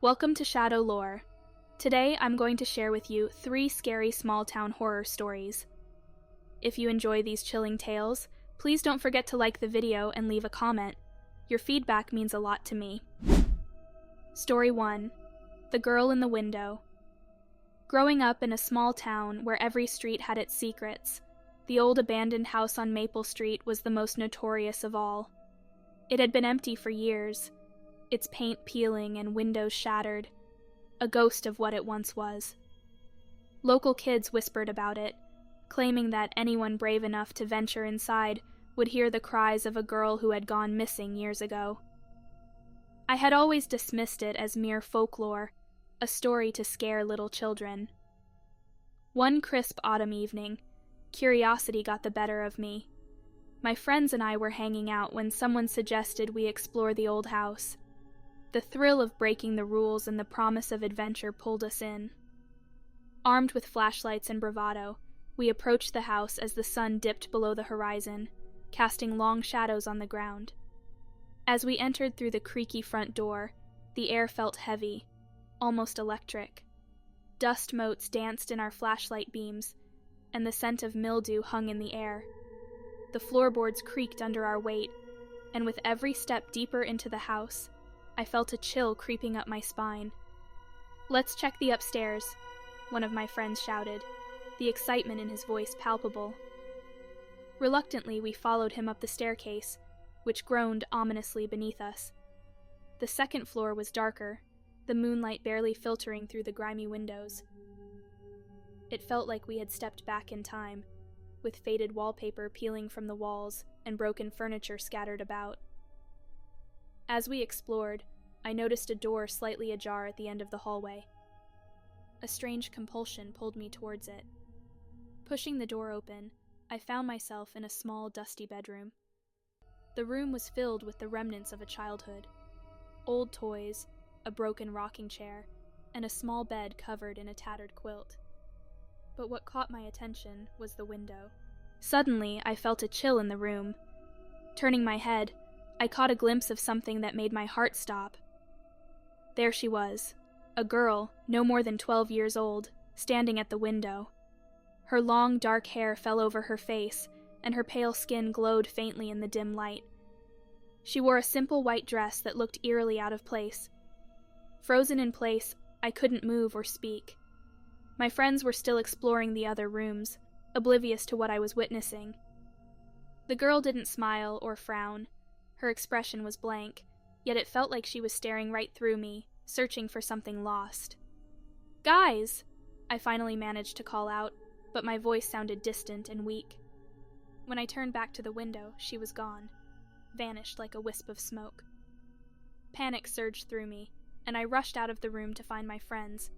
Welcome to ShadowLore. Today I'm going to share with you 3 scary small-town horror stories. If you enjoy these chilling tales, please don't forget to like the video and leave a comment. Your feedback means a lot to me. Story 1. The Girl in the Window. Growing up in a small town where every street had its secrets, the old abandoned house on Maple Street was the most notorious of all. It had been empty for years, its paint peeling and windows shattered, a ghost of what it once was. Local kids whispered about it, claiming that anyone brave enough to venture inside would hear the cries of a girl who had gone missing years ago. I had always dismissed it as mere folklore, a story to scare little children. One crisp autumn evening, curiosity got the better of me. My friends and I were hanging out when someone suggested we explore the old house. The thrill of breaking the rules and the promise of adventure pulled us in. Armed with flashlights and bravado, we approached the house as the sun dipped below the horizon, casting long shadows on the ground. As we entered through the creaky front door, the air felt heavy, almost electric. Dust motes danced in our flashlight beams, and the scent of mildew hung in the air. The floorboards creaked under our weight, and with every step deeper into the house, I felt a chill creeping up my spine. "Let's check the upstairs," one of my friends shouted, the excitement in his voice palpable. Reluctantly, we followed him up the staircase, which groaned ominously beneath us. The second floor was darker, the moonlight barely filtering through the grimy windows. It felt like we had stepped back in time, with faded wallpaper peeling from the walls and broken furniture scattered about. As we explored, I noticed a door slightly ajar at the end of the hallway. A strange compulsion pulled me towards it. Pushing the door open, I found myself in a small, dusty bedroom. The room was filled with the remnants of a childhood. Old toys, a broken rocking chair, and a small bed covered in a tattered quilt. But what caught my attention was the window. Suddenly, I felt a chill in the room. Turning my head, I caught a glimpse of something that made my heart stop. There she was, a girl, no more than 12 years old, standing at the window. Her long, dark hair fell over her face, and her pale skin glowed faintly in the dim light. She wore a simple white dress that looked eerily out of place. Frozen in place, I couldn't move or speak. My friends were still exploring the other rooms, oblivious to what I was witnessing. The girl didn't smile or frown. Her expression was blank, yet it felt like she was staring right through me, searching for something lost. "Guys!" I finally managed to call out, but my voice sounded distant and weak. When I turned back to the window, she was gone, vanished like a wisp of smoke. Panic surged through me, and I rushed out of the room to find my friends.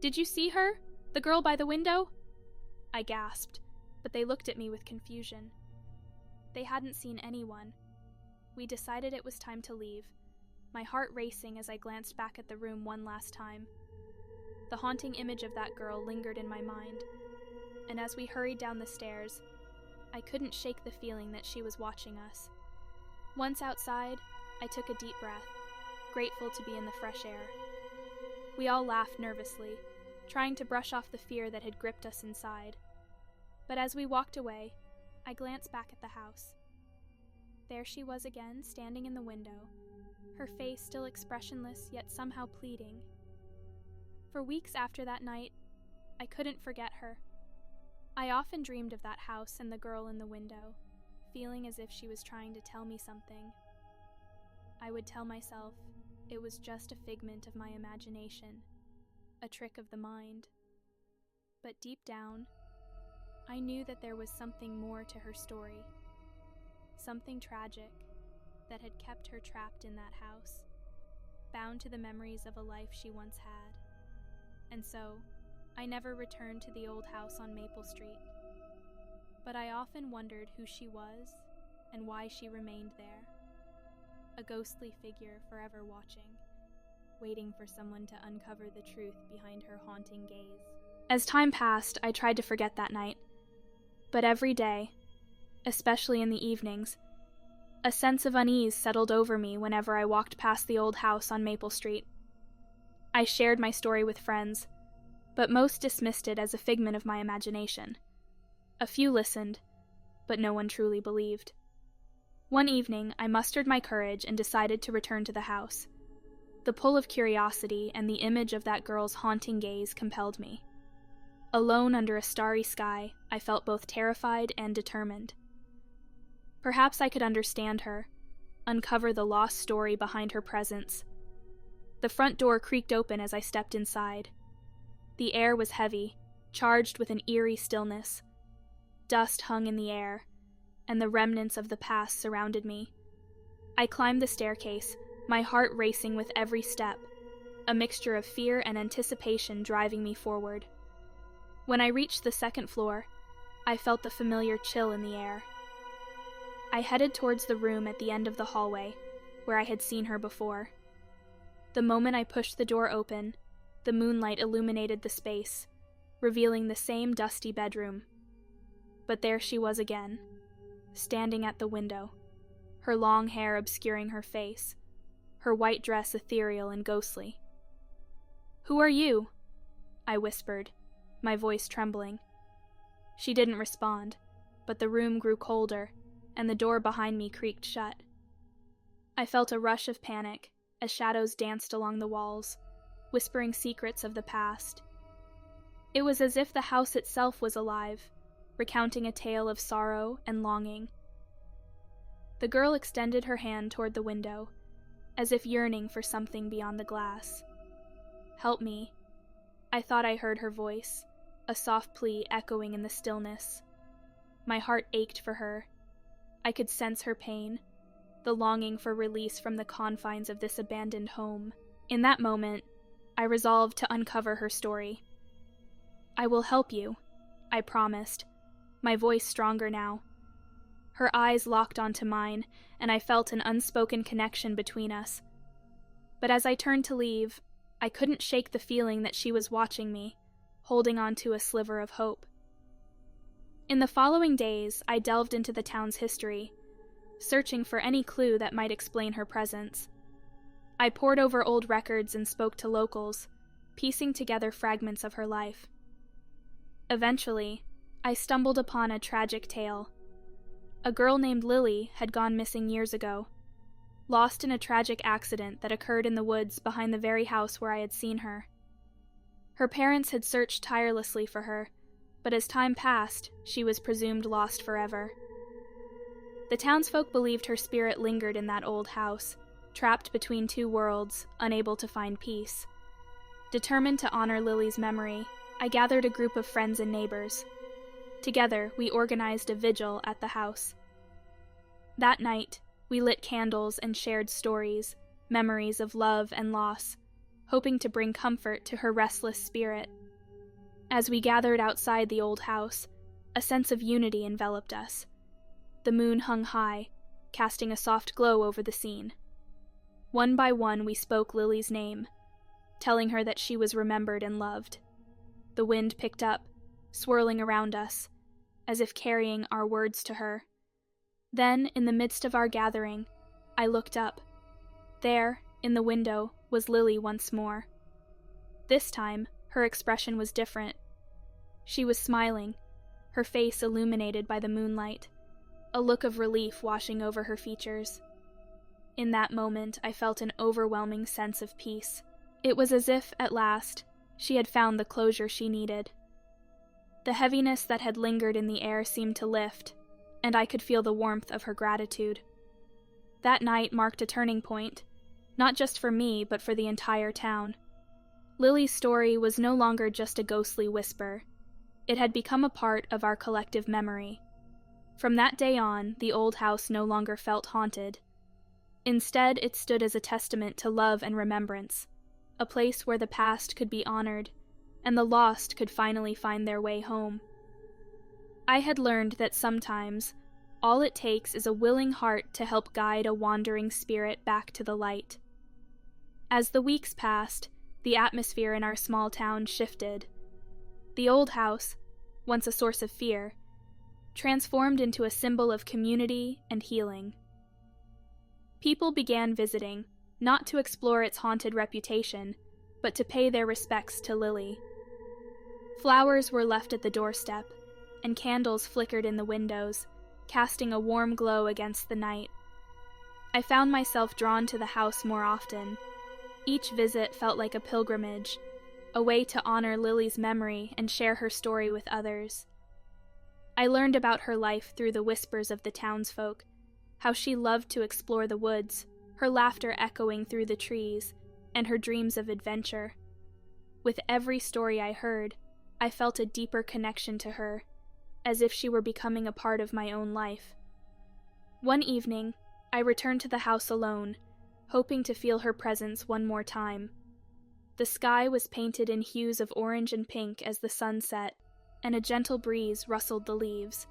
"Did you see her? The girl by the window?" I gasped, but they looked at me with confusion. They hadn't seen anyone. We decided it was time to leave, my heart racing as I glanced back at the room one last time. The haunting image of that girl lingered in my mind, and as we hurried down the stairs, I couldn't shake the feeling that she was watching us. Once outside, I took a deep breath, grateful to be in the fresh air. We all laughed nervously, trying to brush off the fear that had gripped us inside. But as we walked away, I glanced back at the house. There she was again, standing in the window, her face still expressionless yet somehow pleading. For weeks after that night, I couldn't forget her. I often dreamed of that house and the girl in the window, feeling as if she was trying to tell me something. I would tell myself it was just a figment of my imagination, a trick of the mind. But deep down, I knew that there was something more to her story. Something tragic that had kept her trapped in that house, bound to the memories of a life she once had. And so, I never returned to the old house on Maple Street. But I often wondered who she was and why she remained there. A ghostly figure forever watching, waiting for someone to uncover the truth behind her haunting gaze. As time passed, I tried to forget that night. But every day, especially in the evenings, a sense of unease settled over me whenever I walked past the old house on Maple Street. I shared my story with friends, but most dismissed it as a figment of my imagination. A few listened, but no one truly believed. One evening, I mustered my courage and decided to return to the house. The pull of curiosity and the image of that girl's haunting gaze compelled me. Alone under a starry sky, I felt both terrified and determined. Perhaps I could understand her, uncover the lost story behind her presence. The front door creaked open as I stepped inside. The air was heavy, charged with an eerie stillness. Dust hung in the air, and the remnants of the past surrounded me. I climbed the staircase, my heart racing with every step, a mixture of fear and anticipation driving me forward. When I reached the second floor, I felt the familiar chill in the air. I headed towards the room at the end of the hallway, where I had seen her before. The moment I pushed the door open, the moonlight illuminated the space, revealing the same dusty bedroom. But there she was again, standing at the window, her long hair obscuring her face, her white dress ethereal and ghostly. "Who are you?" I whispered, my voice trembling. She didn't respond, but the room grew colder, and the door behind me creaked shut. I felt a rush of panic as shadows danced along the walls, whispering secrets of the past. It was as if the house itself was alive, recounting a tale of sorrow and longing. The girl extended her hand toward the window, as if yearning for something beyond the glass. "Help me." I thought I heard her voice, a soft plea echoing in the stillness. My heart ached for her. I could sense her pain, the longing for release from the confines of this abandoned home. In that moment, I resolved to uncover her story. "I will help you," I promised, my voice stronger now. Her eyes locked onto mine, and I felt an unspoken connection between us. But as I turned to leave, I couldn't shake the feeling that she was watching me, holding on to a sliver of hope. In the following days, I delved into the town's history, searching for any clue that might explain her presence. I pored over old records and spoke to locals, piecing together fragments of her life. Eventually, I stumbled upon a tragic tale. A girl named Lily had gone missing years ago, lost in a tragic accident that occurred in the woods behind the very house where I had seen her. Her parents had searched tirelessly for her, but as time passed, she was presumed lost forever. The townsfolk believed her spirit lingered in that old house, trapped between two worlds, unable to find peace. Determined to honor Lily's memory, I gathered a group of friends and neighbors. Together, we organized a vigil at the house. That night, we lit candles and shared stories, memories of love and loss, hoping to bring comfort to her restless spirit. As we gathered outside the old house, a sense of unity enveloped us. The moon hung high, casting a soft glow over the scene. One by one, we spoke Lily's name, telling her that she was remembered and loved. The wind picked up, swirling around us, as if carrying our words to her. Then, in the midst of our gathering, I looked up. There, in the window, was Lily once more. This time, her expression was different. She was smiling, her face illuminated by the moonlight, a look of relief washing over her features. In that moment, I felt an overwhelming sense of peace. It was as if, at last, she had found the closure she needed. The heaviness that had lingered in the air seemed to lift, and I could feel the warmth of her gratitude. That night marked a turning point, not just for me, but for the entire town. Lily's story was no longer just a ghostly whisper. It had become a part of our collective memory. From that day on, the old house no longer felt haunted. Instead, it stood as a testament to love and remembrance, a place where the past could be honored, and the lost could finally find their way home. I had learned that sometimes, all it takes is a willing heart to help guide a wandering spirit back to the light. As the weeks passed, the atmosphere in our small town shifted. The old house, once a source of fear, transformed into a symbol of community and healing. People began visiting, not to explore its haunted reputation, but to pay their respects to Lily. Flowers were left at the doorstep, and candles flickered in the windows, casting a warm glow against the night. I found myself drawn to the house more often. Each visit felt like a pilgrimage, a way to honor Lily's memory and share her story with others. I learned about her life through the whispers of the townsfolk, how she loved to explore the woods, her laughter echoing through the trees, and her dreams of adventure. With every story I heard, I felt a deeper connection to her, as if she were becoming a part of my own life. One evening, I returned to the house alone, hoping to feel her presence one more time. The sky was painted in hues of orange and pink as the sun set, and a gentle breeze rustled the leaves.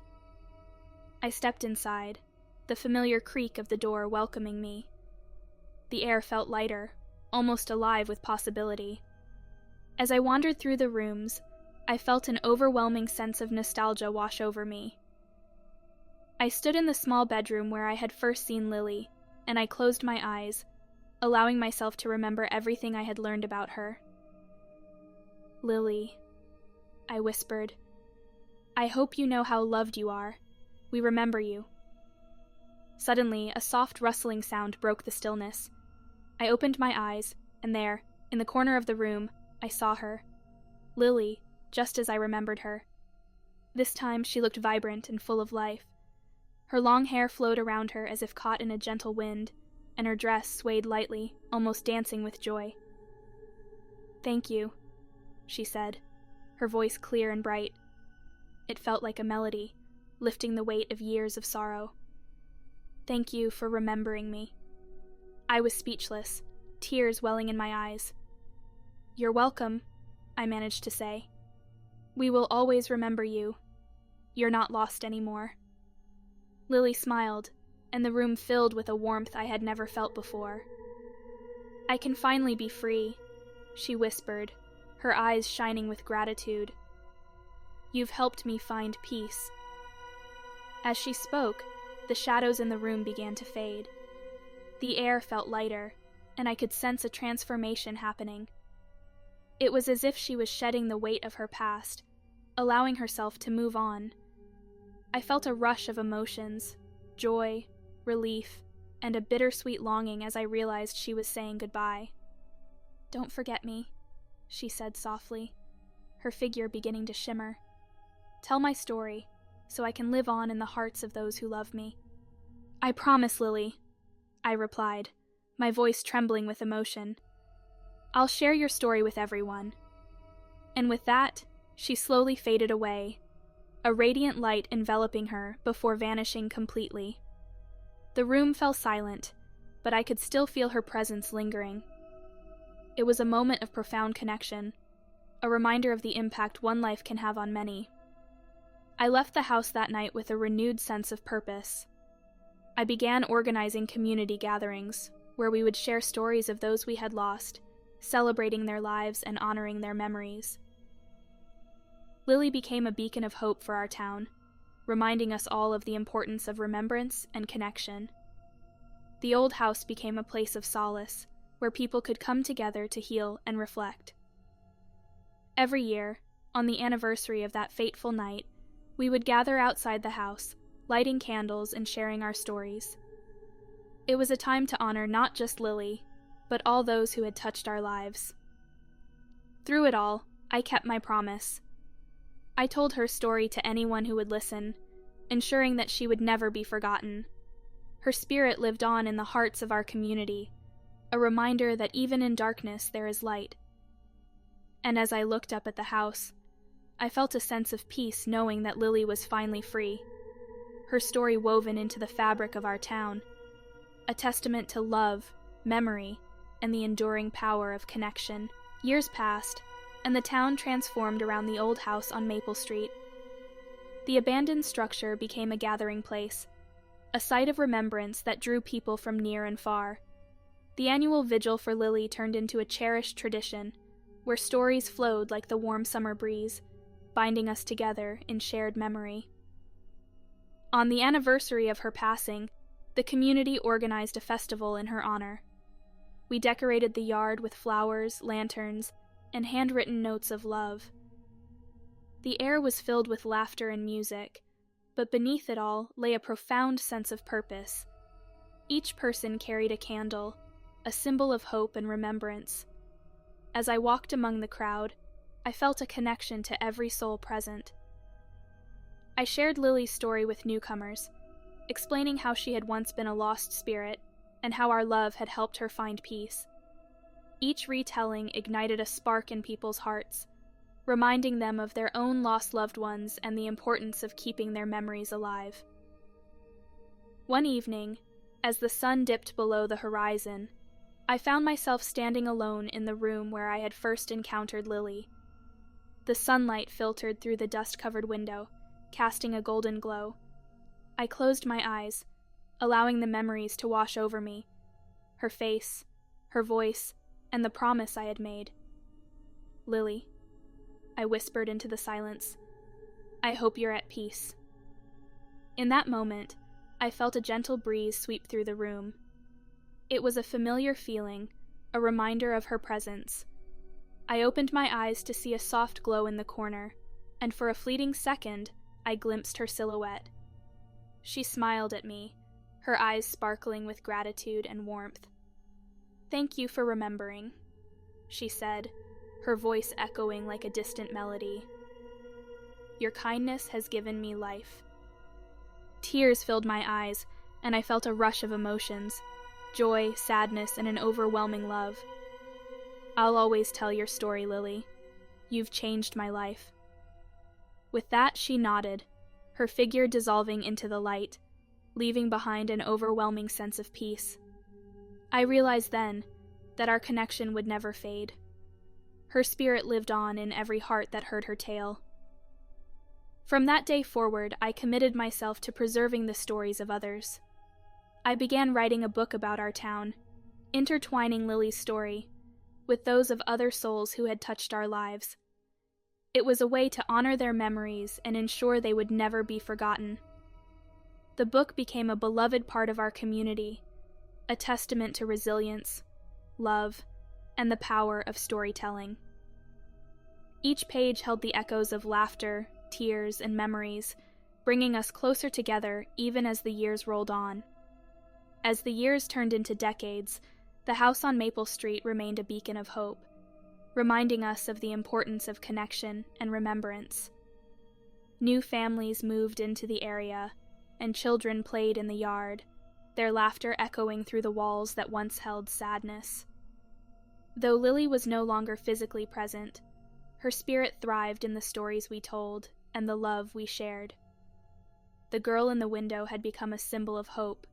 I stepped inside, the familiar creak of the door welcoming me. The air felt lighter, almost alive with possibility. As I wandered through the rooms, I felt an overwhelming sense of nostalgia wash over me. I stood in the small bedroom where I had first seen Lily, and I closed my eyes, allowing myself to remember everything I had learned about her. "Lily," I whispered, "I hope you know how loved you are. We remember you." Suddenly, a soft rustling sound broke the stillness. I opened my eyes, and there, in the corner of the room, I saw her. Lily, just as I remembered her. This time she looked vibrant and full of life. Her long hair flowed around her as if caught in a gentle wind, and her dress swayed lightly, almost dancing with joy. "Thank you," she said, her voice clear and bright. It felt like a melody, lifting the weight of years of sorrow. "Thank you for remembering me." I was speechless, tears welling in my eyes. "You're welcome," I managed to say. "We will always remember you. You're not lost anymore." Lily smiled, and the room filled with a warmth I had never felt before. "I can finally be free," she whispered, her eyes shining with gratitude. "You've helped me find peace." As she spoke, the shadows in the room began to fade. The air felt lighter, and I could sense a transformation happening. It was as if she was shedding the weight of her past, allowing herself to move on. I felt a rush of emotions, joy, relief, and a bittersweet longing as I realized she was saying goodbye. "Don't forget me," she said softly, her figure beginning to shimmer. "Tell my story, so I can live on in the hearts of those who love me." "I promise, Lily," I replied, my voice trembling with emotion. "I'll share your story with everyone." And with that, she slowly faded away, a radiant light enveloping her before vanishing completely. The room fell silent, but I could still feel her presence lingering. It was a moment of profound connection, a reminder of the impact one life can have on many. I left the house that night with a renewed sense of purpose. I began organizing community gatherings, where we would share stories of those we had lost, celebrating their lives and honoring their memories. Lily became a beacon of hope for our town, reminding us all of the importance of remembrance and connection. The old house became a place of solace, where people could come together to heal and reflect. Every year, on the anniversary of that fateful night, we would gather outside the house, lighting candles and sharing our stories. It was a time to honor not just Lily, but all those who had touched our lives. Through it all, I kept my promise. I told her story to anyone who would listen, ensuring that she would never be forgotten. Her spirit lived on in the hearts of our community, a reminder that even in darkness there is light. And as I looked up at the house, I felt a sense of peace knowing that Lily was finally free, her story woven into the fabric of our town, a testament to love, memory, and the enduring power of connection. Years passed, and the town transformed around the old house on Maple Street. The abandoned structure became a gathering place, a site of remembrance that drew people from near and far. The annual vigil for Lily turned into a cherished tradition, where stories flowed like the warm summer breeze, binding us together in shared memory. On the anniversary of her passing, the community organized a festival in her honor. We decorated the yard with flowers, lanterns, and handwritten notes of love. The air was filled with laughter and music, but beneath it all lay a profound sense of purpose. Each person carried a candle, a symbol of hope and remembrance. As I walked among the crowd, I felt a connection to every soul present. I shared Lily's story with newcomers, explaining how she had once been a lost spirit and how our love had helped her find peace. Each retelling ignited a spark in people's hearts, reminding them of their own lost loved ones and the importance of keeping their memories alive. One evening, as the sun dipped below the horizon, I found myself standing alone in the room where I had first encountered Lily. The sunlight filtered through the dust-covered window, casting a golden glow. I closed my eyes, allowing the memories to wash over me, her face, her voice, and the promise I had made. "Lily," I whispered into the silence, "I hope you're at peace." In that moment, I felt a gentle breeze sweep through the room. It was a familiar feeling, a reminder of her presence. I opened my eyes to see a soft glow in the corner, and for a fleeting second, I glimpsed her silhouette. She smiled at me, her eyes sparkling with gratitude and warmth. "Thank you for remembering," she said, her voice echoing like a distant melody. "Your kindness has given me life." Tears filled my eyes, and I felt a rush of emotions, joy, sadness, and an overwhelming love. "I'll always tell your story, Lily. You've changed my life." With that, she nodded, her figure dissolving into the light, leaving behind an overwhelming sense of peace. I realized then that our connection would never fade. Her spirit lived on in every heart that heard her tale. From that day forward, I committed myself to preserving the stories of others. I began writing a book about our town, intertwining Lily's story with those of other souls who had touched our lives. It was a way to honor their memories and ensure they would never be forgotten. The book became a beloved part of our community, a testament to resilience, love, and the power of storytelling. Each page held the echoes of laughter, tears, and memories, bringing us closer together even as the years rolled on. As the years turned into decades, the house on Maple Street remained a beacon of hope, reminding us of the importance of connection and remembrance. New families moved into the area, and children played in the yard, their laughter echoing through the walls that once held sadness. Though Lily was no longer physically present, her spirit thrived in the stories we told and the love we shared. The girl in the window had become a symbol of hope,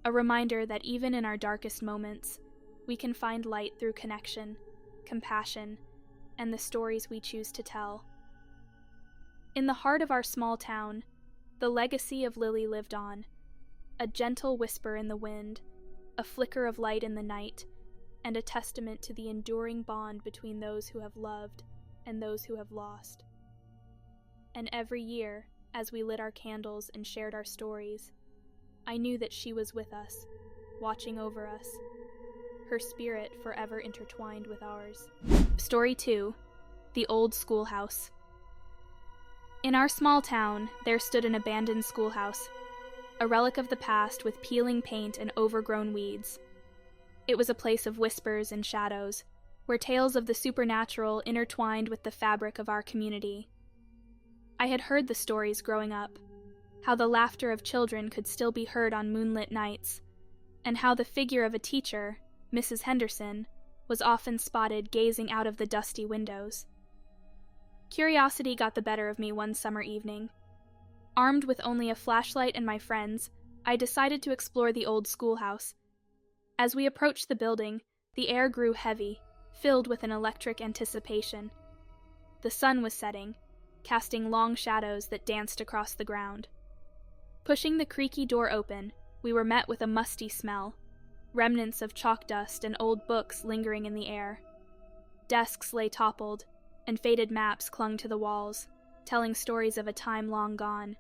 a reminder that even in our darkest moments, we can find light through connection, compassion, and the stories we choose to tell. In the heart of our small town, the legacy of Lily lived on, a gentle whisper in the wind, a flicker of light in the night, and a testament to the enduring bond between those who have loved and those who have lost. And every year, as we lit our candles and shared our stories, I knew that she was with us, watching over us, her spirit forever intertwined with ours. Story 2: The Old Schoolhouse. In our small town, there stood an abandoned schoolhouse, a relic of the past with peeling paint and overgrown weeds. It was a place of whispers and shadows, where tales of the supernatural intertwined with the fabric of our community. I had heard the stories growing up, how the laughter of children could still be heard on moonlit nights, and how the figure of a teacher, Mrs. Henderson, was often spotted gazing out of the dusty windows. Curiosity got the better of me one summer evening. Armed with only a flashlight and my friends, I decided to explore the old schoolhouse. As we approached the building, the air grew heavy, filled with an electric anticipation. The sun was setting, casting long shadows that danced across the ground. Pushing the creaky door open, we were met with a musty smell, remnants of chalk dust and old books lingering in the air. Desks lay toppled, and faded maps clung to the walls, telling stories of a time long gone.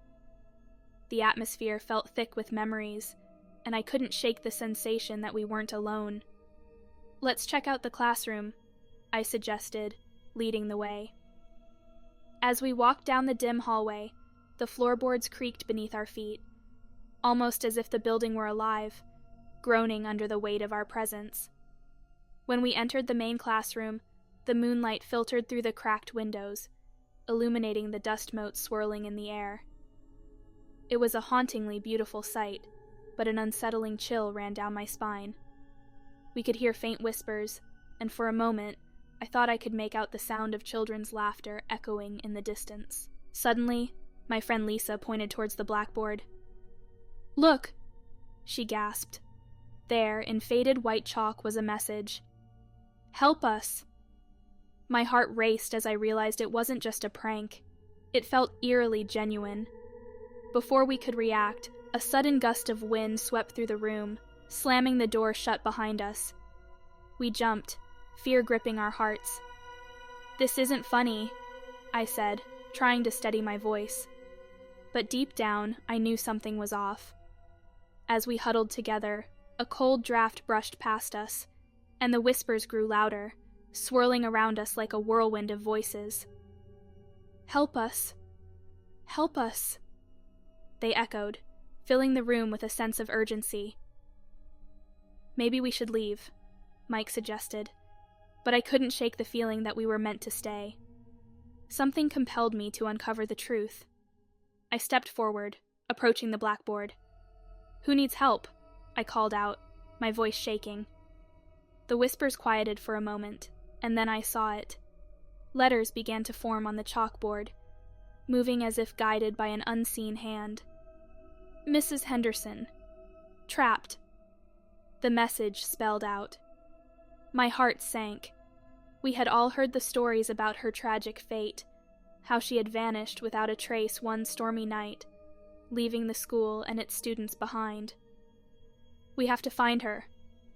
The atmosphere felt thick with memories, and I couldn't shake the sensation that we weren't alone. "Let's check out the classroom," I suggested, leading the way. As we walked down the dim hallway, the floorboards creaked beneath our feet, almost as if the building were alive, groaning under the weight of our presence. When we entered the main classroom, the moonlight filtered through the cracked windows, illuminating the dust motes swirling in the air. It was a hauntingly beautiful sight, but an unsettling chill ran down my spine. We could hear faint whispers, and for a moment, I thought I could make out the sound of children's laughter echoing in the distance. Suddenly, my friend Lisa pointed towards the blackboard. "Look!" she gasped. There, in faded white chalk, was a message. "Help us!" My heart raced as I realized it wasn't just a prank. It felt eerily genuine. Before we could react, a sudden gust of wind swept through the room, slamming the door shut behind us. We jumped, fear gripping our hearts. "This isn't funny," I said, trying to steady my voice. But deep down, I knew something was off. As we huddled together, a cold draft brushed past us, and the whispers grew louder, swirling around us like a whirlwind of voices. "Help us! Help us!" they echoed, filling the room with a sense of urgency. "Maybe we should leave," Mike suggested, but I couldn't shake the feeling that we were meant to stay. Something compelled me to uncover the truth. I stepped forward, approaching the blackboard. "Who needs help?" I called out, my voice shaking. The whispers quieted for a moment, and then I saw it. Letters began to form on the chalkboard, moving as if guided by an unseen hand. "Mrs. Henderson. Trapped." The message spelled out. My heart sank. We had all heard the stories about her tragic fate, how she had vanished without a trace one stormy night, leaving the school and its students behind. "We have to find her,"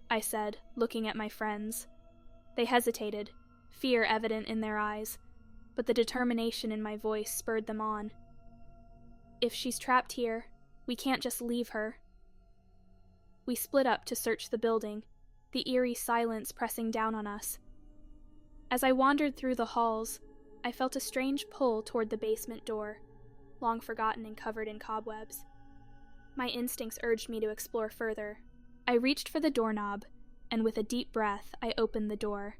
I said, looking at my friends. They hesitated, fear evident in their eyes, but the determination in my voice spurred them on. "If she's trapped here, we can't just leave her." We split up to search the building, the eerie silence pressing down on us. As I wandered through the halls, I felt a strange pull toward the basement door, long forgotten and covered in cobwebs. My instincts urged me to explore further. I reached for the doorknob, and with a deep breath, I opened the door.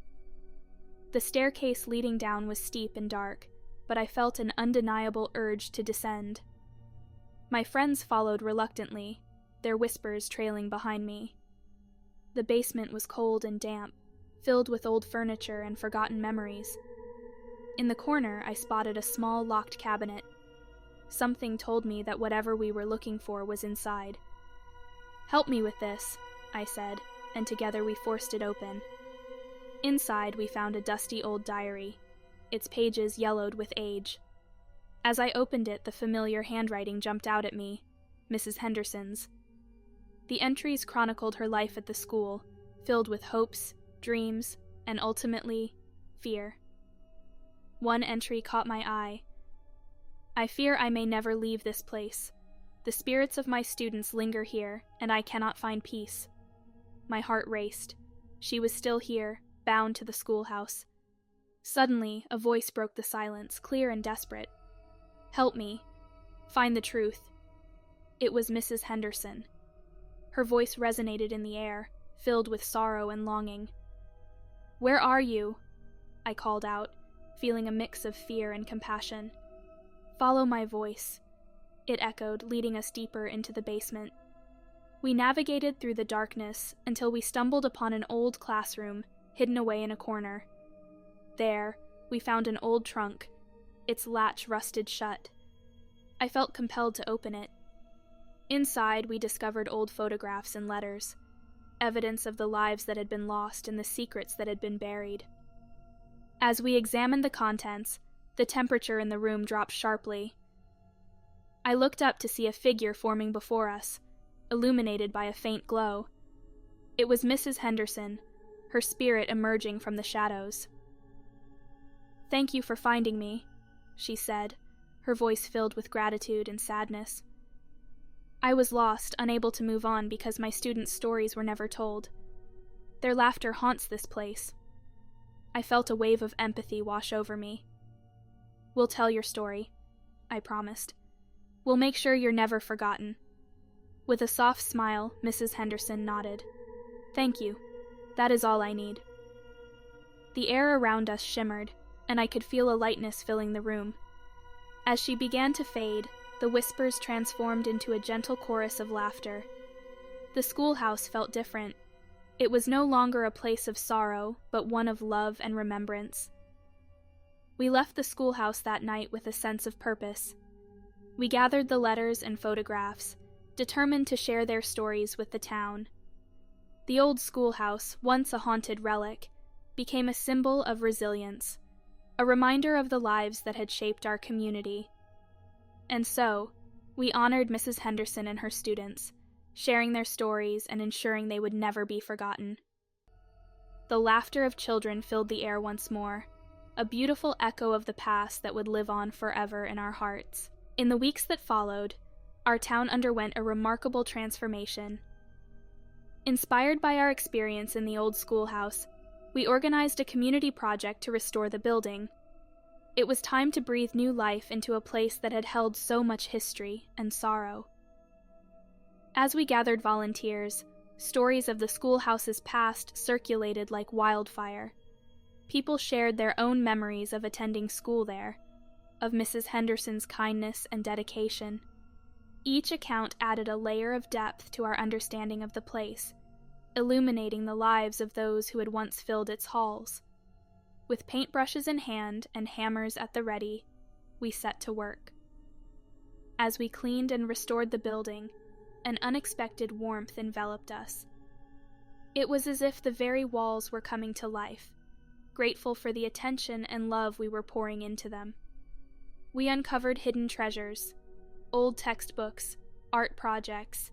The staircase leading down was steep and dark, but I felt an undeniable urge to descend. My friends followed reluctantly, their whispers trailing behind me. The basement was cold and damp, filled with old furniture and forgotten memories. In the corner, I spotted a small locked cabinet. Something told me that whatever we were looking for was inside. "Help me with this," I said, and together we forced it open. Inside, we found a dusty old diary, its pages yellowed with age. As I opened it, the familiar handwriting jumped out at me, Mrs. Henderson's. The entries chronicled her life at the school, filled with hopes, dreams, and ultimately, fear. One entry caught my eye. "I fear I may never leave this place. The spirits of my students linger here, and I cannot find peace." My heart raced. She was still here, bound to the schoolhouse. Suddenly, a voice broke the silence, clear and desperate. "Help me. Find the truth." It was Mrs. Henderson. Her voice resonated in the air, filled with sorrow and longing. "Where are you?" I called out, feeling a mix of fear and compassion. "Follow my voice," it echoed, leading us deeper into the basement. We navigated through the darkness until we stumbled upon an old classroom, hidden away in a corner. There, we found an old trunk, its latch rusted shut. I felt compelled to open it. Inside, we discovered old photographs and letters, evidence of the lives that had been lost and the secrets that had been buried. As we examined the contents, the temperature in the room dropped sharply. I looked up to see a figure forming before us, illuminated by a faint glow. It was Mrs. Henderson, her spirit emerging from the shadows. "Thank you for finding me," she said, her voice filled with gratitude and sadness. "I was lost, unable to move on because my students' stories were never told. Their laughter haunts this place. I felt a wave of empathy wash over me. We'll tell your story, I promised. We'll make sure you're never forgotten. With a soft smile, Mrs. Henderson nodded. Thank you. That is all I need. The air around us shimmered, and I could feel a lightness filling the room. As she began to fade, the whispers transformed into a gentle chorus of laughter. The schoolhouse felt different. It was no longer a place of sorrow, but one of love and remembrance. We left the schoolhouse that night with a sense of purpose. We gathered the letters and photographs, determined to share their stories with the town. The old schoolhouse, once a haunted relic, became a symbol of resilience, a reminder of the lives that had shaped our community. And so, we honored Mrs. Henderson and her students, sharing their stories and ensuring they would never be forgotten. The laughter of children filled the air once more, a beautiful echo of the past that would live on forever in our hearts. In the weeks that followed, our town underwent a remarkable transformation. Inspired by our experience in the old schoolhouse, we organized a community project to restore the building. It was time to breathe new life into a place that had held so much history and sorrow. As we gathered volunteers, stories of the schoolhouse's past circulated like wildfire. People shared their own memories of attending school there, of Mrs. Henderson's kindness and dedication. Each account added a layer of depth to our understanding of the place, illuminating the lives of those who had once filled its halls. With paintbrushes in hand and hammers at the ready, we set to work. As we cleaned and restored the building, an unexpected warmth enveloped us. It was as if the very walls were coming to life, grateful for the attention and love we were pouring into them. We uncovered hidden treasures, old textbooks, art projects,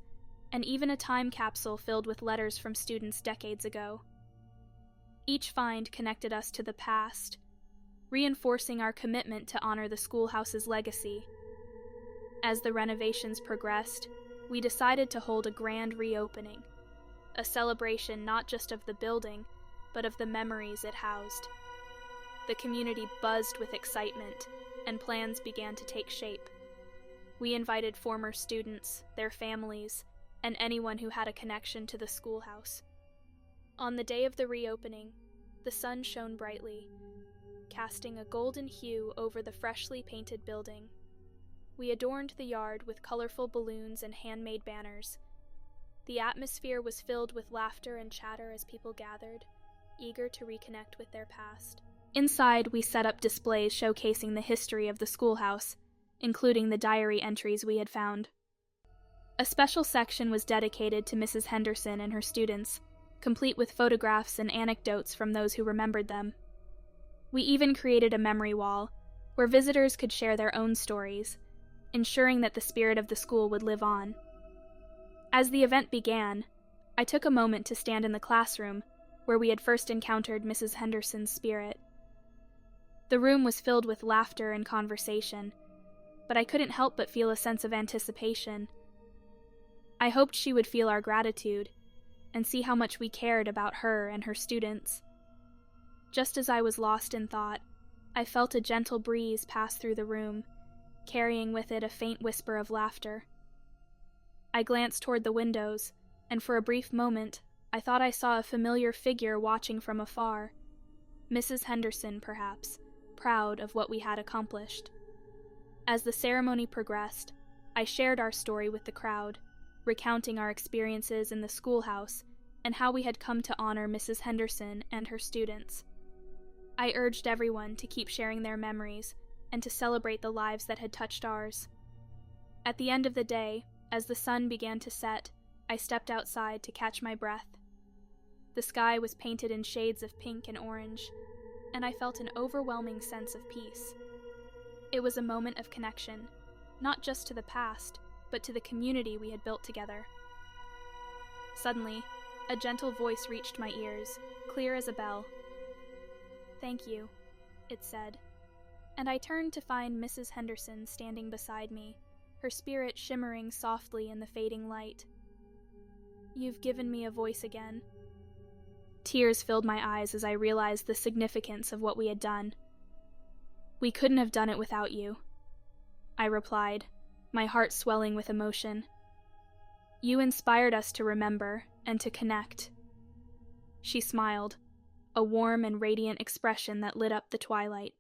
and even a time capsule filled with letters from students decades ago. Each find connected us to the past, reinforcing our commitment to honor the schoolhouse's legacy. As the renovations progressed, we decided to hold a grand reopening, a celebration not just of the building, but of the memories it housed. The community buzzed with excitement, and plans began to take shape. We invited former students, their families, and anyone who had a connection to the schoolhouse. On the day of the reopening, the sun shone brightly, casting a golden hue over the freshly painted building. We adorned the yard with colorful balloons and handmade banners. The atmosphere was filled with laughter and chatter as people gathered, eager to reconnect with their past. Inside, we set up displays showcasing the history of the schoolhouse, including the diary entries we had found. A special section was dedicated to Mrs. Henderson and her students, complete with photographs and anecdotes from those who remembered them. We even created a memory wall, where visitors could share their own stories, ensuring that the spirit of the school would live on. As the event began, I took a moment to stand in the classroom, where we had first encountered Mrs. Henderson's spirit. The room was filled with laughter and conversation, but I couldn't help but feel a sense of anticipation. I hoped she would feel our gratitude, and see how much we cared about her and her students. Just as I was lost in thought, I felt a gentle breeze pass through the room, carrying with it a faint whisper of laughter. I glanced toward the windows, and for a brief moment, I thought I saw a familiar figure watching from afar. Mrs. Henderson, perhaps, proud of what we had accomplished. As the ceremony progressed, I shared our story with the crowd, recounting our experiences in the schoolhouse and how we had come to honor Mrs. Henderson and her students. I urged everyone to keep sharing their memories and to celebrate the lives that had touched ours. At the end of the day, as the sun began to set, I stepped outside to catch my breath. The sky was painted in shades of pink and orange, and I felt an overwhelming sense of peace. It was a moment of connection, not just to the past, but to the community we had built together. Suddenly, a gentle voice reached my ears, clear as a bell. "Thank you," it said, and I turned to find Mrs. Henderson standing beside me, her spirit shimmering softly in the fading light. "You've given me a voice again." Tears filled my eyes as I realized the significance of what we had done. "We couldn't have done it without you," I replied, my heart swelling with emotion. "You inspired us to remember and to connect." She smiled, a warm and radiant expression that lit up the twilight.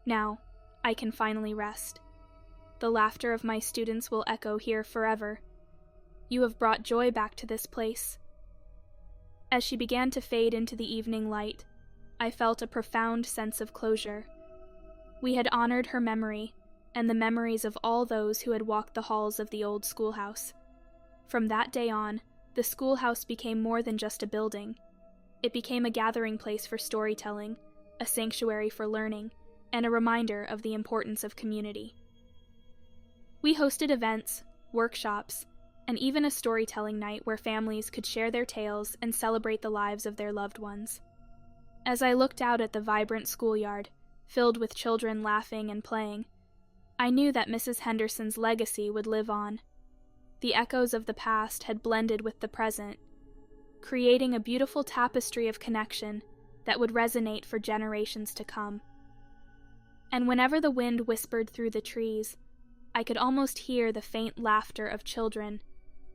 "Now, I can finally rest. The laughter of my students will echo here forever. You have brought joy back to this place." As she began to fade into the evening light, I felt a profound sense of closure. We had honored her memory and the memories of all those who had walked the halls of the old schoolhouse. From that day on, the schoolhouse became more than just a building. It became a gathering place for storytelling, a sanctuary for learning, and a reminder of the importance of community. We hosted events, workshops, and even a storytelling night where families could share their tales and celebrate the lives of their loved ones. As I looked out at the vibrant schoolyard, filled with children laughing and playing, I knew that Mrs. Henderson's legacy would live on. The echoes of the past had blended with the present, creating a beautiful tapestry of connection that would resonate for generations to come. And whenever the wind whispered through the trees, I could almost hear the faint laughter of children,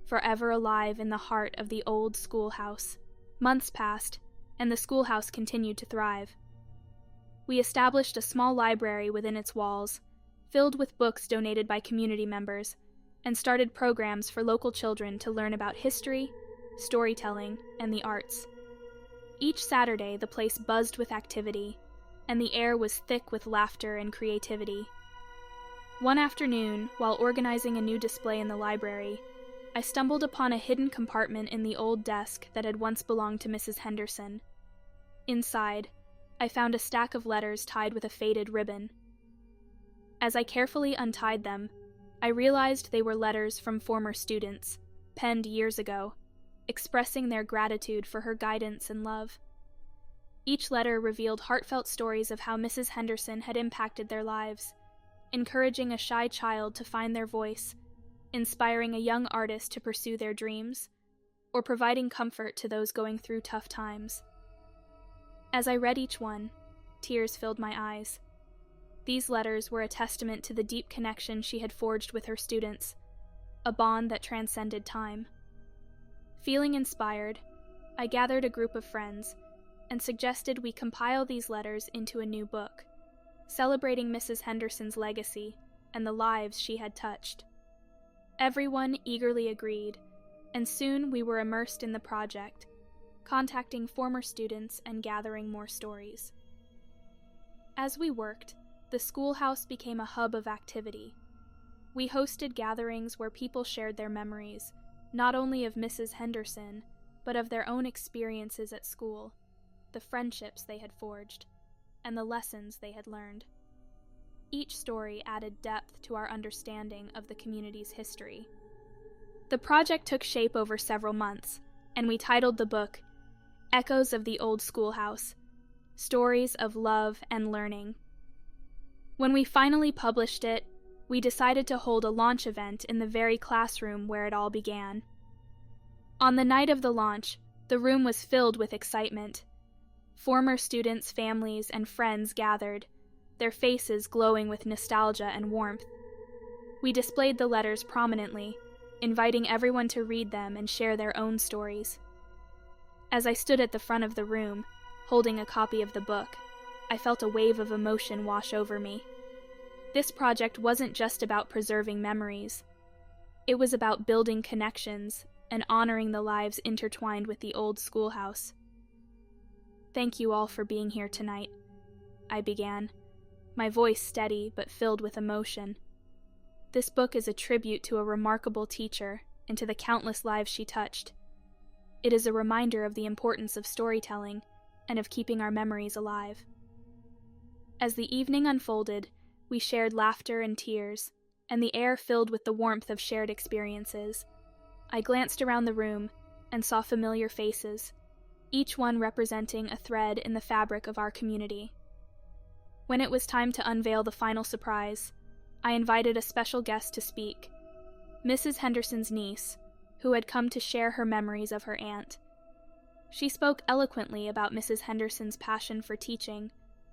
forever alive in the heart of the old schoolhouse. Months passed, and the schoolhouse continued to thrive. We established a small library within its walls, filled with books donated by community members, and started programs for local children to learn about history, storytelling, and the arts. Each Saturday, the place buzzed with activity, and the air was thick with laughter and creativity. One afternoon, while organizing a new display in the library, I stumbled upon a hidden compartment in the old desk that had once belonged to Mrs. Henderson. Inside, I found a stack of letters tied with a faded ribbon. As I carefully untied them, I realized they were letters from former students, penned years ago, expressing their gratitude for her guidance and love. Each letter revealed heartfelt stories of how Mrs. Henderson had impacted their lives, encouraging a shy child to find their voice, inspiring a young artist to pursue their dreams, or providing comfort to those going through tough times. As I read each one, tears filled my eyes. These letters were a testament to the deep connection she had forged with her students, a bond that transcended time. Feeling inspired, I gathered a group of friends and suggested we compile these letters into a new book, celebrating Mrs. Henderson's legacy and the lives she had touched. Everyone eagerly agreed, and soon we were immersed in the project, contacting former students and gathering more stories. As we worked, the schoolhouse became a hub of activity. We hosted gatherings where people shared their memories, not only of Mrs. Henderson, but of their own experiences at school, the friendships they had forged, and the lessons they had learned. Each story added depth to our understanding of the community's history. The project took shape over several months, and we titled the book Echoes of the Old Schoolhouse: Stories of Love and Learning. When we finally published it, we decided to hold a launch event in the very classroom where it all began. On the night of the launch, the room was filled with excitement. Former students, families, and friends gathered, their faces glowing with nostalgia and warmth. We displayed the letters prominently, inviting everyone to read them and share their own stories. As I stood at the front of the room, holding a copy of the book, I felt a wave of emotion wash over me. This project wasn't just about preserving memories. It was about building connections and honoring the lives intertwined with the old schoolhouse. "Thank you all for being here tonight," I began, my voice steady but filled with emotion. This book is a tribute to a remarkable teacher and to the countless lives she touched. It is a reminder of the importance of storytelling and of keeping our memories alive. As the evening unfolded, we shared laughter and tears, and the air filled with the warmth of shared experiences. I glanced around the room and saw familiar faces, each one representing a thread in the fabric of our community. When it was time to unveil the final surprise, I invited a special guest to speak, Mrs. Henderson's niece, who had come to share her memories of her aunt. She spoke eloquently about Mrs. Henderson's passion for teaching,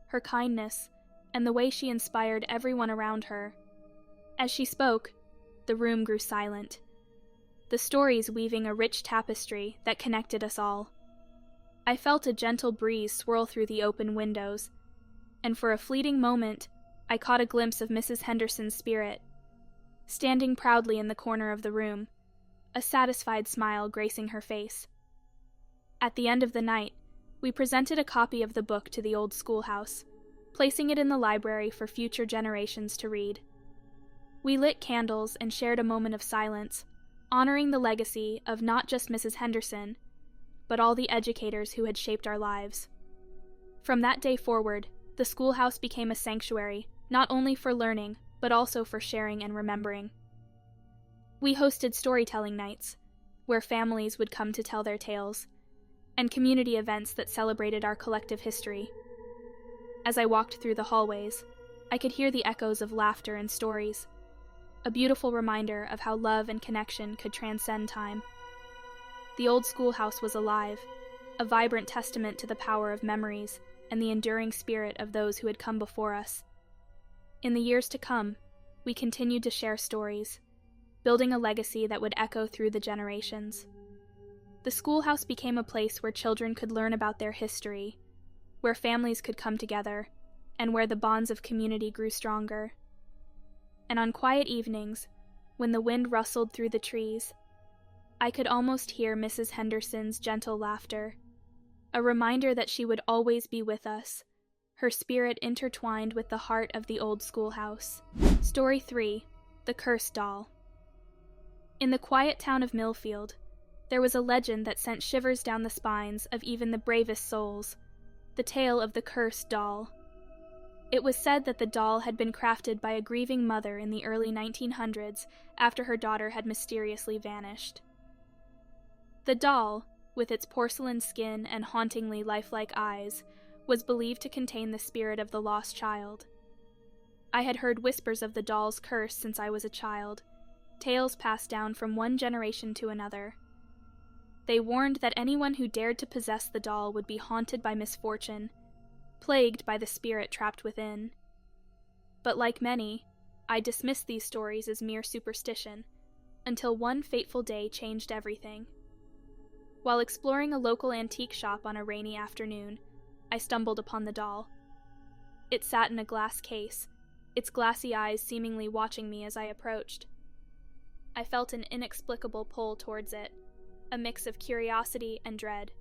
her kindness, and the way she inspired everyone around her. As she spoke, the room grew silent, the stories weaving a rich tapestry that connected us all. I felt a gentle breeze swirl through the open windows, and for a fleeting moment, I caught a glimpse of Mrs. Henderson's spirit, standing proudly in the corner of the room, a satisfied smile gracing her face. At the end of the night, we presented a copy of the book to the old schoolhouse, placing it in the library for future generations to read. We lit candles and shared a moment of silence, honoring the legacy of not just Mrs. Henderson, but all the educators who had shaped our lives. From that day forward, the schoolhouse became a sanctuary, not only for learning, but also for sharing and remembering. We hosted storytelling nights, where families would come to tell their tales, and community events that celebrated our collective history. As I walked through the hallways, I could hear the echoes of laughter and stories, a beautiful reminder of how love and connection could transcend time. The old schoolhouse was alive, a vibrant testament to the power of memories and the enduring spirit of those who had come before us. In the years to come, we continued to share stories, building a legacy that would echo through the generations. The schoolhouse became a place where children could learn about their history, where families could come together, and where the bonds of community grew stronger. And on quiet evenings, when the wind rustled through the trees, I could almost hear Mrs. Henderson's gentle laughter, a reminder that she would always be with us, her spirit intertwined with the heart of the old schoolhouse. Story 3: The Cursed Doll. In the quiet town of Millfield, there was a legend that sent shivers down the spines of even the bravest souls, the tale of the cursed doll. It was said that the doll had been crafted by a grieving mother in the early 1900s after her daughter had mysteriously vanished. The doll, with its porcelain skin and hauntingly lifelike eyes, was believed to contain the spirit of the lost child. I had heard whispers of the doll's curse since I was a child, tales passed down from one generation to another. They warned that anyone who dared to possess the doll would be haunted by misfortune, plagued by the spirit trapped within. But like many, I dismissed these stories as mere superstition, until one fateful day changed everything. While exploring a local antique shop on a rainy afternoon, I stumbled upon the doll. It sat in a glass case, its glassy eyes seemingly watching me as I approached. I felt an inexplicable pull towards it, a mix of curiosity and dread.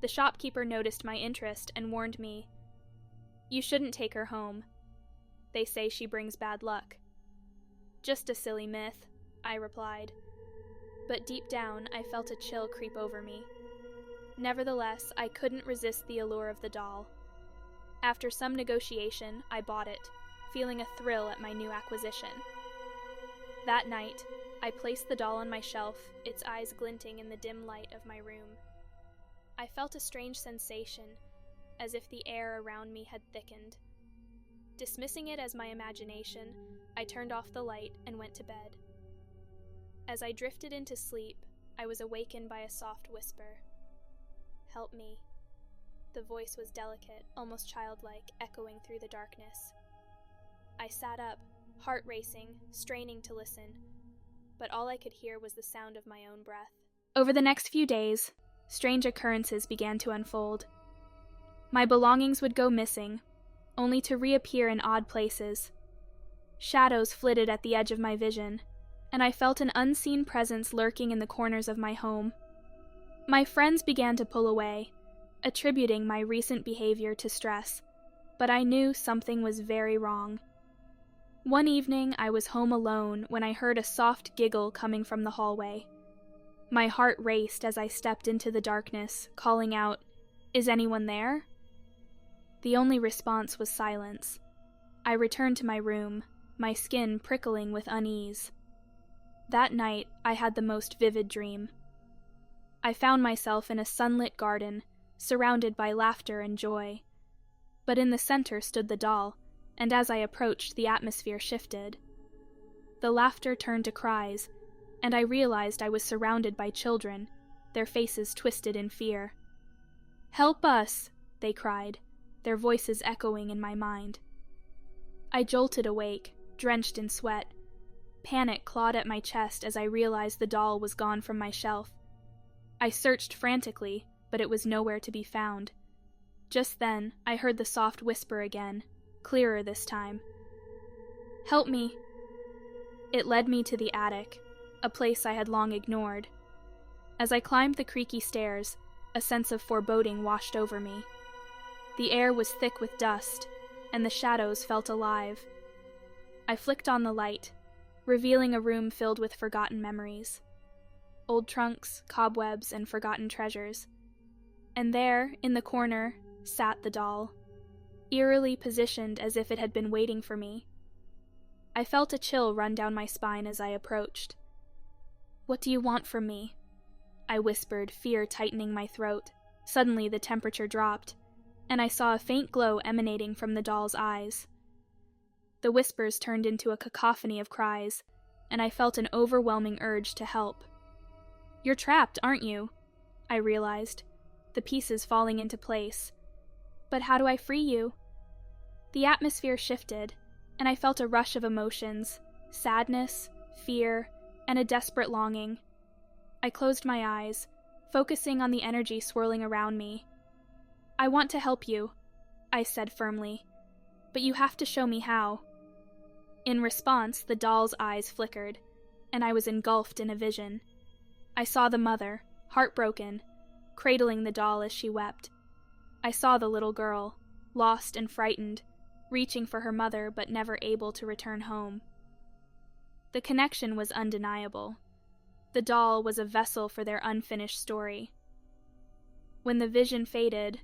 The shopkeeper noticed my interest and warned me, "You shouldn't take her home. They say she brings bad luck." "Just a silly myth," I replied. But deep down, I felt a chill creep over me. Nevertheless, I couldn't resist the allure of the doll. After some negotiation, I bought it, feeling a thrill at my new acquisition. That night, I placed the doll on my shelf, its eyes glinting in the dim light of my room. I felt a strange sensation, as if the air around me had thickened. Dismissing it as my imagination, I turned off the light and went to bed. As I drifted into sleep, I was awakened by a soft whisper. "Help me." The voice was delicate, almost childlike, echoing through the darkness. I sat up, heart racing, straining to listen, but all I could hear was the sound of my own breath. Over the next few days, strange occurrences began to unfold. My belongings would go missing, only to reappear in odd places. Shadows flitted at the edge of my vision, and I felt an unseen presence lurking in the corners of my home. My friends began to pull away, attributing my recent behavior to stress, but I knew something was very wrong. One evening, I was home alone when I heard a soft giggle coming from the hallway. My heart raced as I stepped into the darkness, calling out, "Is anyone there?" The only response was silence. I returned to my room, my skin prickling with unease. That night, I had the most vivid dream. I found myself in a sunlit garden, surrounded by laughter and joy. But in the center stood the doll, and as I approached, the atmosphere shifted. The laughter turned to cries, and I realized I was surrounded by children, their faces twisted in fear. "Help us!" they cried, their voices echoing in my mind. I jolted awake, drenched in sweat. Panic clawed at my chest as I realized the doll was gone from my shelf. I searched frantically, but it was nowhere to be found. Just then, I heard the soft whisper again, clearer this time. "Help me!" It led me to the attic, a place I had long ignored. As I climbed the creaky stairs, a sense of foreboding washed over me. The air was thick with dust, and the shadows felt alive. I flicked on the light, revealing a room filled with forgotten memories. Old trunks, cobwebs, and forgotten treasures. And there, in the corner, sat the doll, eerily positioned as if it had been waiting for me. I felt a chill run down my spine as I approached. "What do you want from me?" I whispered, fear tightening my throat. Suddenly the temperature dropped, and I saw a faint glow emanating from the doll's eyes. The whispers turned into a cacophony of cries, and I felt an overwhelming urge to help. "You're trapped, aren't you?" I realized, the pieces falling into place. "But how do I free you?" The atmosphere shifted, and I felt a rush of emotions, sadness, fear, and a desperate longing. I closed my eyes, focusing on the energy swirling around me. "I want to help you," I said firmly, "but you have to show me how." In response, the doll's eyes flickered, and I was engulfed in a vision. I saw the mother, heartbroken, cradling the doll as she wept. I saw the little girl, lost and frightened, reaching for her mother but never able to return home. The connection was undeniable. The doll was a vessel for their unfinished story. When the vision faded,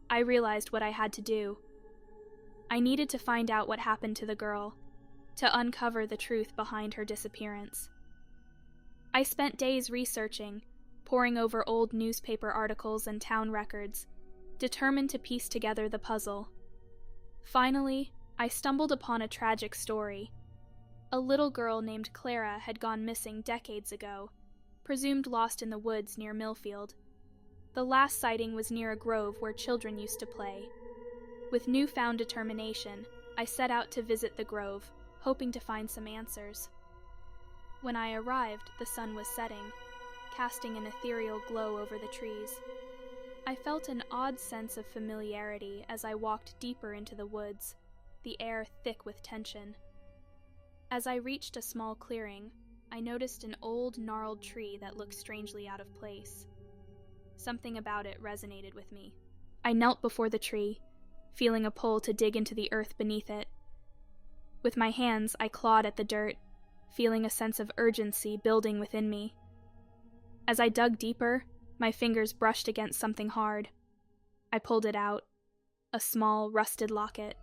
I realized what I had to do. I needed to find out what happened to the girl, to uncover the truth behind her disappearance. I spent days researching, poring over old newspaper articles and town records, determined to piece together the puzzle. Finally, I stumbled upon a tragic story. A little girl named Clara had gone missing decades ago, presumed lost in the woods near Millfield. The last sighting was near a grove where children used to play. With newfound determination, I set out to visit the grove, hoping to find some answers. When I arrived, the sun was setting, casting an ethereal glow over the trees. I felt an odd sense of familiarity as I walked deeper into the woods, the air thick with tension. As I reached a small clearing, I noticed an old, gnarled tree that looked strangely out of place. Something about it resonated with me. I knelt before the tree, feeling a pull to dig into the earth beneath it. With my hands, I clawed at the dirt, feeling a sense of urgency building within me. As I dug deeper, my fingers brushed against something hard. I pulled it out, a small, rusted locket.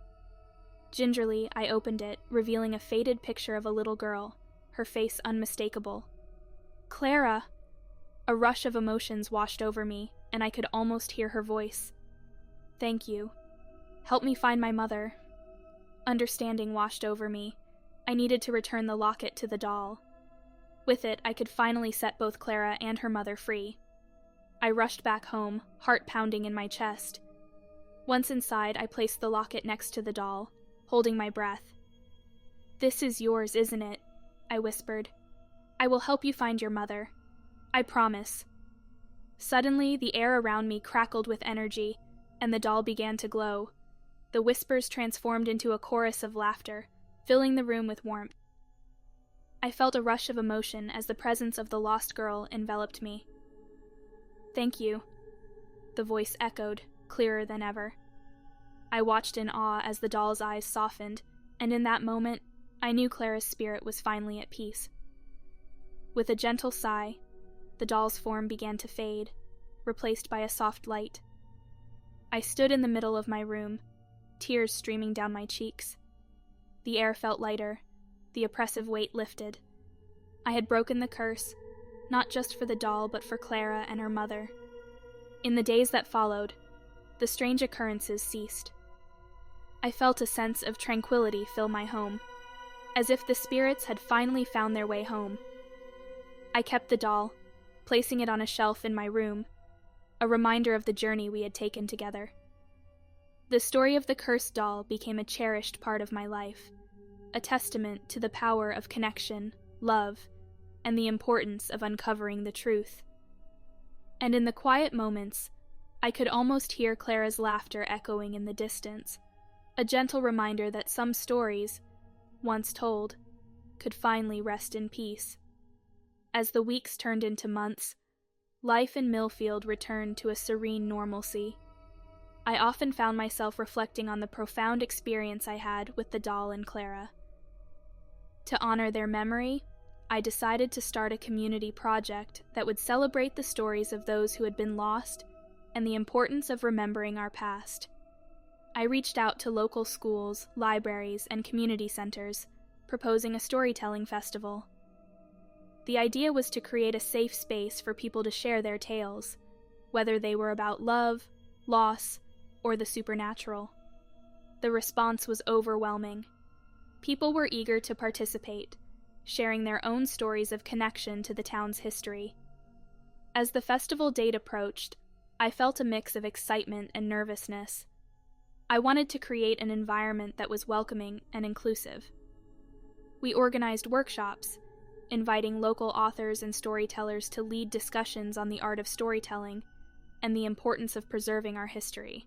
Gingerly, I opened it, revealing a faded picture of a little girl, her face unmistakable. "Clara!" A rush of emotions washed over me, and I could almost hear her voice. "Thank you. Help me find my mother." Understanding washed over me. I needed to return the locket to the doll. With it, I could finally set both Clara and her mother free. I rushed back home, heart pounding in my chest. Once inside, I placed the locket next to the doll, holding my breath. "This is yours, isn't it?" I whispered. "I will help you find your mother. I promise." Suddenly, the air around me crackled with energy, and the doll began to glow. The whispers transformed into a chorus of laughter, filling the room with warmth. I felt a rush of emotion as the presence of the lost girl enveloped me. "Thank you," the voice echoed, clearer than ever. I watched in awe as the doll's eyes softened, and in that moment, I knew Clara's spirit was finally at peace. With a gentle sigh, the doll's form began to fade, replaced by a soft light. I stood in the middle of my room, tears streaming down my cheeks. The air felt lighter, the oppressive weight lifted. I had broken the curse, not just for the doll but for Clara and her mother. In the days that followed, the strange occurrences ceased. I felt a sense of tranquility fill my home, as if the spirits had finally found their way home. I kept the doll, placing it on a shelf in my room, a reminder of the journey we had taken together. The story of the cursed doll became a cherished part of my life, a testament to the power of connection, love, and the importance of uncovering the truth. And in the quiet moments, I could almost hear Clara's laughter echoing in the distance, a gentle reminder that some stories, once told, could finally rest in peace. As the weeks turned into months, life in Millfield returned to a serene normalcy. I often found myself reflecting on the profound experience I had with the doll and Clara. To honor their memory, I decided to start a community project that would celebrate the stories of those who had been lost and the importance of remembering our past. I reached out to local schools, libraries, and community centers, proposing a storytelling festival. The idea was to create a safe space for people to share their tales, whether they were about love, loss, or the supernatural. The response was overwhelming. People were eager to participate, sharing their own stories of connection to the town's history. As the festival date approached, I felt a mix of excitement and nervousness. I wanted to create an environment that was welcoming and inclusive. We organized workshops, inviting local authors and storytellers to lead discussions on the art of storytelling and the importance of preserving our history.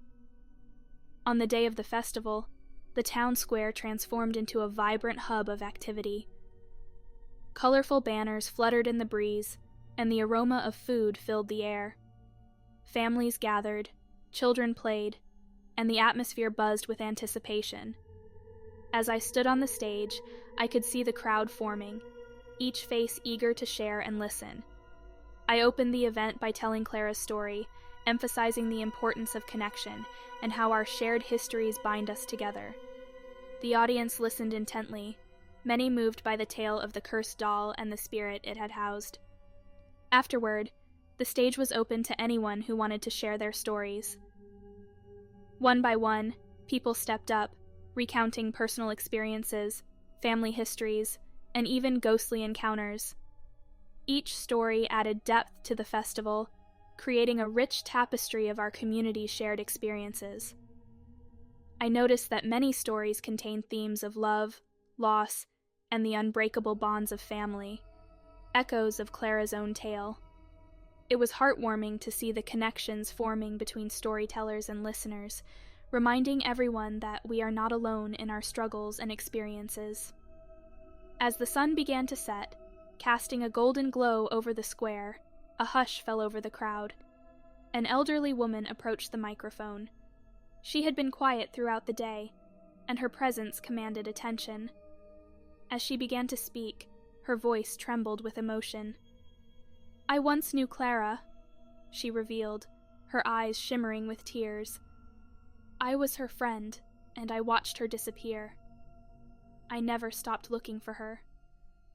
On the day of the festival, the town square transformed into a vibrant hub of activity. Colorful banners fluttered in the breeze, and the aroma of food filled the air. Families gathered, children played, and the atmosphere buzzed with anticipation. As I stood on the stage, I could see the crowd forming, each face eager to share and listen. I opened the event by telling Clara's story, emphasizing the importance of connection and how our shared histories bind us together. The audience listened intently, many moved by the tale of the cursed doll and the spirit it had housed. Afterward, the stage was open to anyone who wanted to share their stories. One by one, people stepped up, recounting personal experiences, family histories, and even ghostly encounters. Each story added depth to the festival, creating a rich tapestry of our community's shared experiences. I noticed that many stories contained themes of love, loss, and the unbreakable bonds of family, echoes of Clara's own tale. It was heartwarming to see the connections forming between storytellers and listeners, reminding everyone that we are not alone in our struggles and experiences. As the sun began to set, casting a golden glow over the square, a hush fell over the crowd. An elderly woman approached the microphone. She had been quiet throughout the day, and her presence commanded attention. As she began to speak, her voice trembled with emotion. "I once knew Clara," she revealed, her eyes shimmering with tears. "I was her friend, and I watched her disappear. I never stopped looking for her."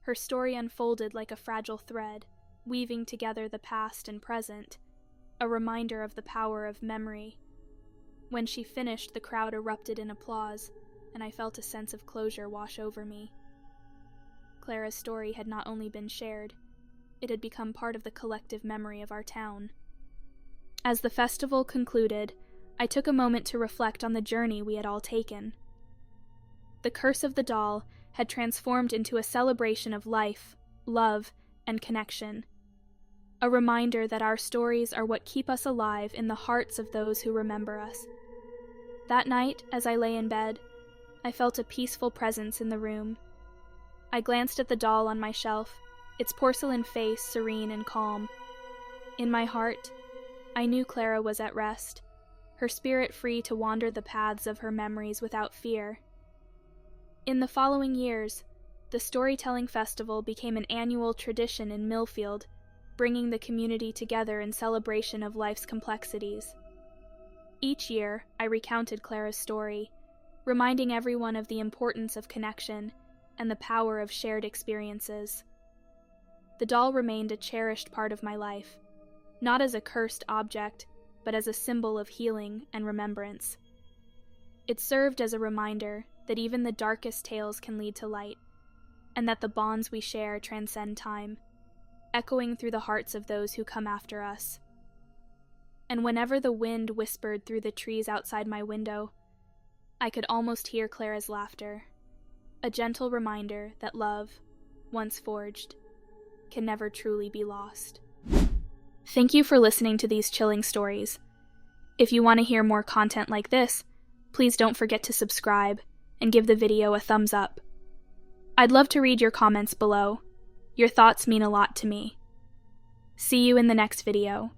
Her story unfolded like a fragile thread, weaving together the past and present, a reminder of the power of memory. When she finished, the crowd erupted in applause, and I felt a sense of closure wash over me. Clara's story had not only been shared, it had become part of the collective memory of our town. As the festival concluded, I took a moment to reflect on the journey we had all taken. The curse of the doll had transformed into a celebration of life, love, and connection. A reminder that our stories are what keep us alive in the hearts of those who remember us. That night, as I lay in bed, I felt a peaceful presence in the room. I glanced at the doll on my shelf, its porcelain face serene and calm. In my heart, I knew Clara was at rest, her spirit free to wander the paths of her memories without fear. In the following years, the Storytelling Festival became an annual tradition in Millfield, bringing the community together in celebration of life's complexities. Each year, I recounted Clara's story, reminding everyone of the importance of connection and the power of shared experiences. The doll remained a cherished part of my life, not as a cursed object, but as a symbol of healing and remembrance. It served as a reminder that even the darkest tales can lead to light, and that the bonds we share transcend time. echoing through the hearts of those who come after us. And whenever the wind whispered through the trees outside my window, I could almost hear Clara's laughter, a gentle reminder that love, once forged, can never truly be lost. Thank you for listening to these chilling stories. If you want to hear more content like this, please don't forget to subscribe and give the video a thumbs up. I'd love to read your comments below. Your thoughts mean a lot to me. See you in the next video.